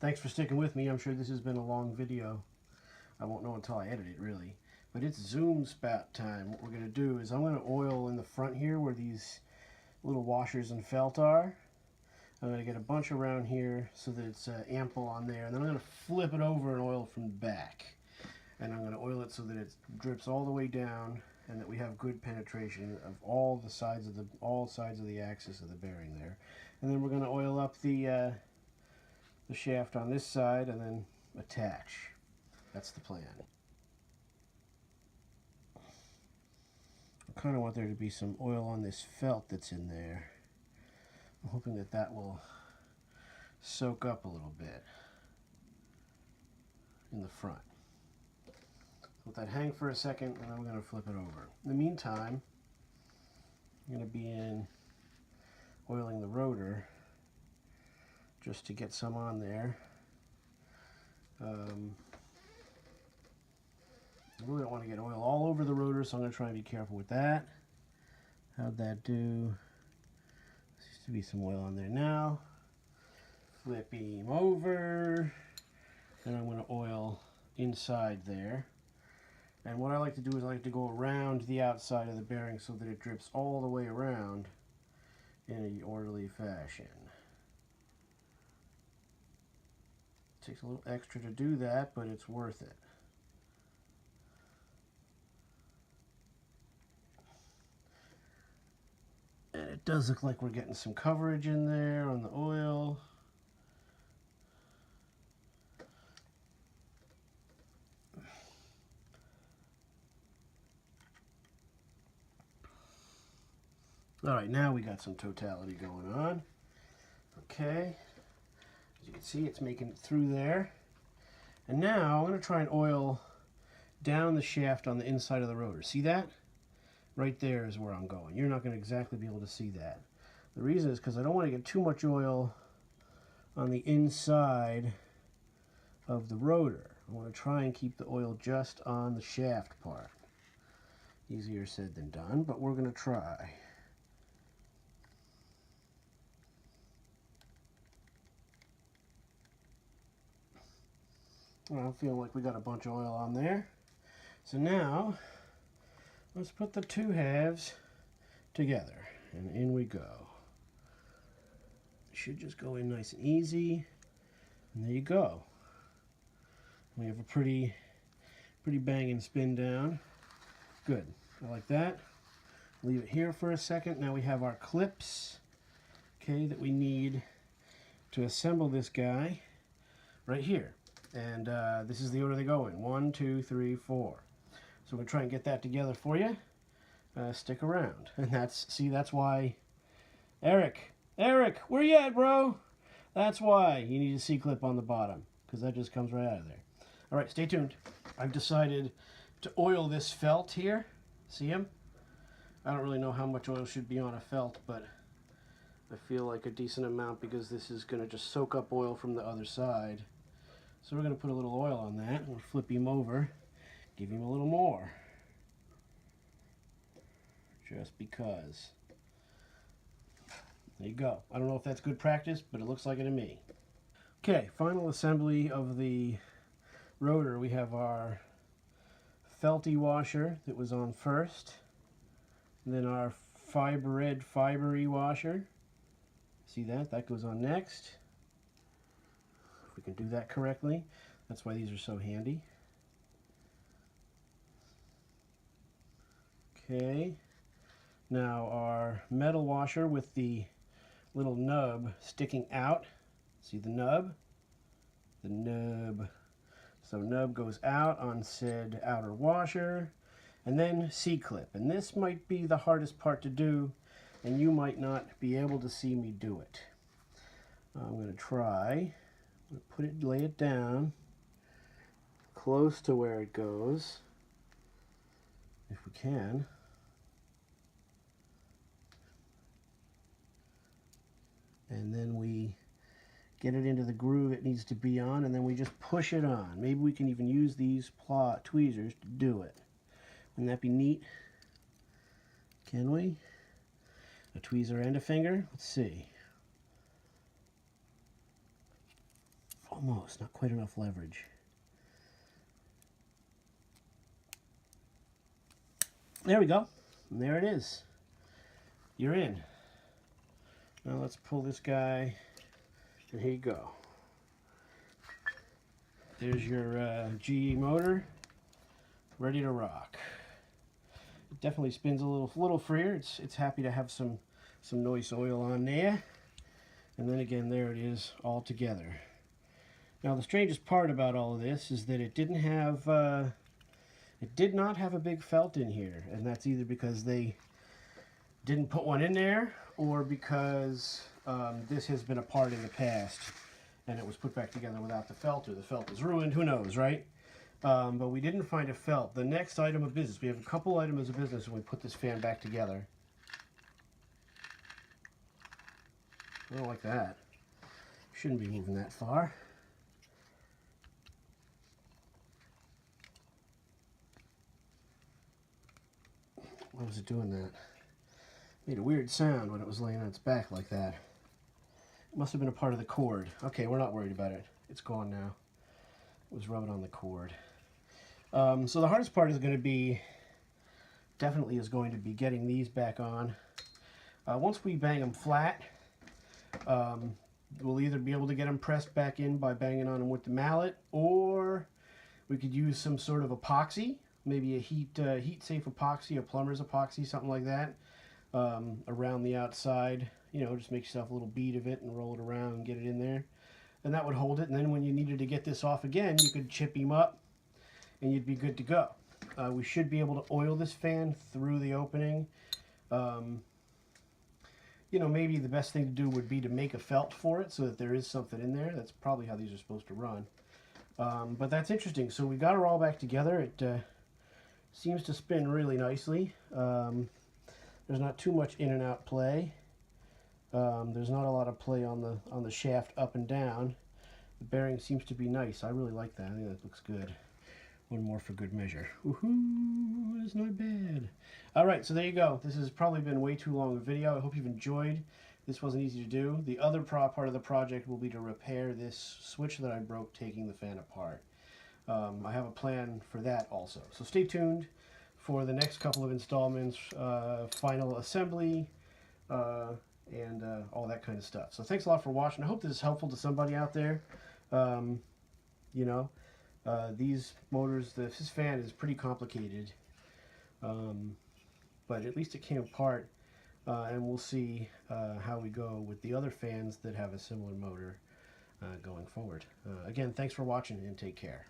Thanks for sticking with me. I'm sure this has been a long video. I won't know until I edit it, really. But it's zoom spat time. What we're going to do is I'm going to oil in the front here where these little washers and felt are. I'm going to get a bunch around here so that it's ample on there. And then I'm going to flip it over and oil from the back. And I'm going to oil it so that it drips all the way down and that we have good penetration of all sides of the axis of the bearing there. And then we're going to oil up the shaft on this side and then attach. That's the plan. I kind of want there to be some oil on this felt that's in there. I'm hoping that that will soak up a little bit in the front. Let that hang for a second and then we're going to flip it over. In the meantime, I'm going to be oiling the rotor just to get some on there. I really don't want to get oil all over the rotor, so I'm going to try and be careful with that. How'd that do? Seems to be some oil on there now. Flip him over. And I'm going to oil inside there. And what I like to do is I like to go around the outside of the bearing so that it drips all the way around in an orderly fashion. It takes a little extra to do that, but it's worth it. And it does look like we're getting some coverage in there on the oil. All right, now we got some totality going on. Okay, as you can see, it's making it through there. And now I'm going to try and oil down the shaft on the inside of the rotor. See that? Right there is where I'm going. You're not going to exactly be able to see that. The reason is because I don't want to get too much oil on the inside of the rotor. I want to try and keep the oil just on the shaft part. Easier said than done, but we're going to try. Well, I'm feeling like we got a bunch of oil on there. So now, let's put the two halves together, and in we go. It should just go in nice and easy, and there you go. We have a pretty banging spin down. Good, I like that. Leave it here for a second. Now we have our clips, okay, that we need to assemble this guy right here. And this is the order they go in. 1, 2, 3, 4. So we're going to try and get that together for you. Stick around. And that's why, Eric, where you at, bro? That's why you need a C-clip on the bottom, because that just comes right out of there. All right, stay tuned. I've decided to oil this felt here. See him? I don't really know how much oil should be on a felt, but I feel like a decent amount because this is going to just soak up oil from the other side. So we're going to put a little oil on that. We'll flip him over, give him a little more. Just because. There you go. I don't know if that's good practice, but it looks like it to me. Okay, final assembly of the rotor. We have our felty washer that was on first. And then our red fibery washer. See that? That goes on next. If we can do that correctly. That's why these are so handy. Okay. Now our metal washer with the little nub sticking out. See the nub? The nub. So nub goes out on said outer washer. And then C-clip. And this might be the hardest part to do, and you might not be able to see me do it. I'm going to try. I'm going to lay it down close to where it goes, if we can. And then we get it into the groove it needs to be on, and then we just push it on. Maybe we can even use these tweezers to do it. Wouldn't that be neat? Can we? A tweezer and a finger? Let's see. almost, not quite enough leverage. There we go. And there it is. You're in. Now let's pull this guy, and here you go. There's your GE motor, ready to rock. It definitely spins a little freer. It's happy to have some nice oil on there. And then again, there it is all together. Now the strangest part about all of this is that it did not have a big felt in here, and that's either because they didn't put one in there or because this has been a part in the past and it was put back together without the felt, or the felt was ruined, who knows, right? But we didn't find a felt. The next item of business, we have a couple items of business when we put this fan back together. I don't like that. Shouldn't be moving that far. Why was it doing that? Made a weird sound when it was laying on its back like that. It must have been a part of the cord. Okay, we're not worried about it. It's gone now. It was rubbing on the cord. So the hardest part is going to be, definitely is going to be getting these back on. Once we bang them flat, we'll either be able to get them pressed back in by banging on them with the mallet, or we could use some sort of epoxy, maybe a heat-safe epoxy, a plumber's epoxy, something like that, around the outside. You know, just make yourself a little bead of it and roll it around and get it in there. And that would hold it, and then when you needed to get this off again, you could chip him up and you'd be good to go. We should be able to oil this fan through the opening. You know, maybe the best thing to do would be to make a felt for it so that there is something in there. That's probably how these are supposed to run. But that's interesting. So we got her all back together. It seems to spin really nicely. There's not too much in and out play. There's not a lot of play on the shaft up and down. The bearing seems to be nice. I really like that. I think that looks good. One more for good measure. Woohoo! It's not bad. All right, so there you go. This has probably been way too long a video. I hope you've enjoyed. This wasn't easy to do. The other part of the project will be to repair this switch that I broke taking the fan apart. I have a plan for that also. So stay tuned for the next couple of installments, final assembly, and all that kind of stuff. So thanks a lot for watching. I hope this is helpful to somebody out there. You know, these motors, this fan is pretty complicated, but at least it came apart, and we'll see how we go with the other fans that have a similar motor going forward. Again, thanks for watching and take care.